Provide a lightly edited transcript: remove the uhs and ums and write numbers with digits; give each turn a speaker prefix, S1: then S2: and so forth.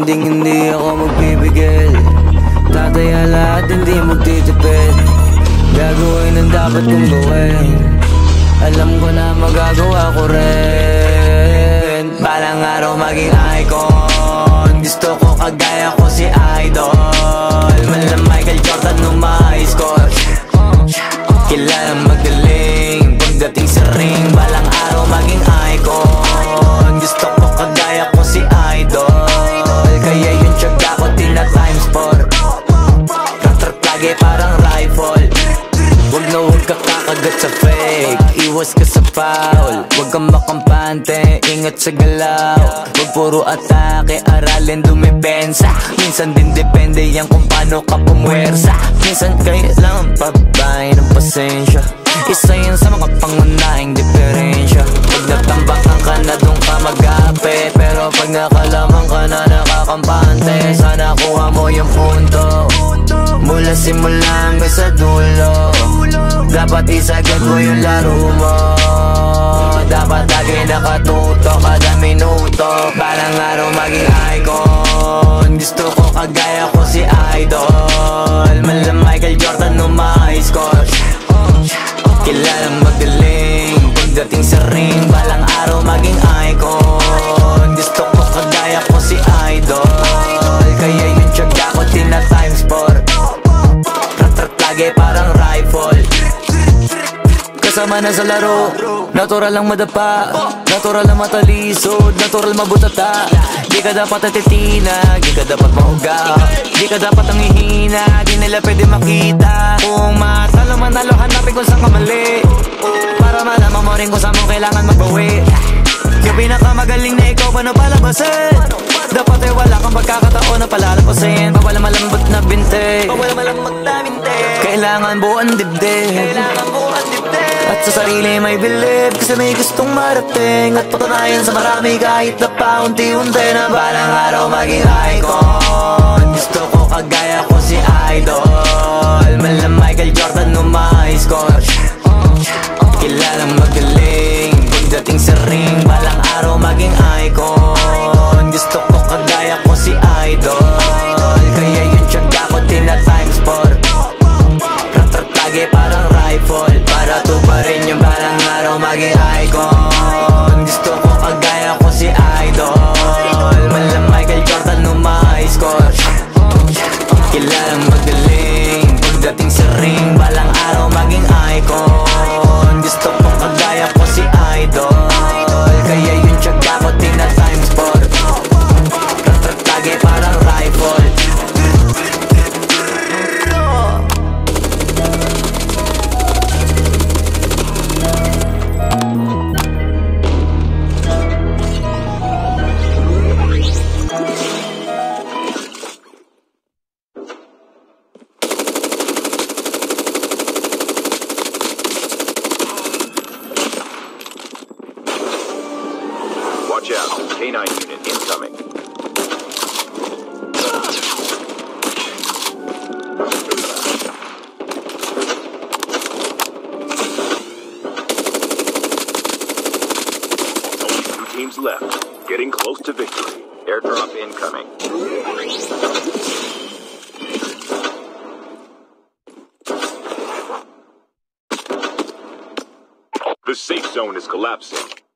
S1: Hindi ako magpipigil. Tataya lahat, hindi magtitipid. Gagawin ang dapat kong gawin. Alam ko na magagawa ko rin. Balang araw maging icon. Gusto ko kagaya ko si Idol. Malam Michael Jordan nung ma-high score. Kilalang magaling pagdating sa ring. Balang araw maging icon. Gusto ko kagaya ko si Idol. Kaya yung tiyaga ko tina times 4. Rat-rat lagi parang rifle. Huwag na huwag ka kakagat sa fake. Iwas ka sa foul. Huwag kang makampante, ingat sa galaw. Huwag puro atake, aralin dumipensa. Minsan din depende yan kung paano ka pumwersa. Minsan kailangan pabay ng pasensya. Isa yan sa mga pangunahing diferensya. Pag natambakan ka na doon ka mag-ape. Pero pag nakalaman ka na nakakampante, sana kuha mo yung punto. Mula simula hanggang sa dulo. Dapat isagad mo yung laro mo. Dapat lagi nakatuto kada minuto. Parang araw maging icon. Gusto ko kagaya ko si Idol. Malam Michael Jordan nung ma-high score. Kilalang magaling pagdating sa ring. Balang araw maging icon. Gusto ko kagaya ko si Idol. Kaya yung tiyaga ko tina times 4. Rat-rat lagi parang rifle. Kasama na sa laro, natural lang madapa, natural lang matalisod, natural mabutata. Di ka dapat atitina, di ka dapat mahuga, di ka dapat ang ihina, di nila pwede makita. Kung matalo manalo, hanapin kung saan ka mali, para malaman mo rin kung saan mo kailangan magbawi. Yung pinakamagaling na ikaw, paano palabasin? Dapat ay wala kang pagkakataon na palalapasin. Bawal malambot na binte, bawal malambot na binte. Kailangan buuan dibdib, kailangan buuan dibdib. At sa sarili may believe, kasi may gustong marating. At patunayan sa marami kahit na paunti-unti na balang araw maging icon. Gusto ko kagaya ko si Idol. Malam Michael Jordan nung ma-high score. Kilalang magaling pagdating sa ring. Balang araw maging icon. Gusto ko kagaya ko si Idol. Kaya yung tiyaga ko tina times 4. Rat-rat lagi parang rifle. Para to pa rin yung balang araw maging icon. Gusto ko kagaya ko si Idol. Malam Michael Jordan nung ma-high score. Kilalang magaling pagdating sa ring. Balang araw maging icon. Gusto ko kagaya ko si Idol. Kaya yung tiyaga ko tina times 4. Rat-rat lagi parang rifle.
S2: Watch out, K9 unit incoming. Only 2 teams left, getting close to victory. Airdrop incoming. The safe zone is collapsing.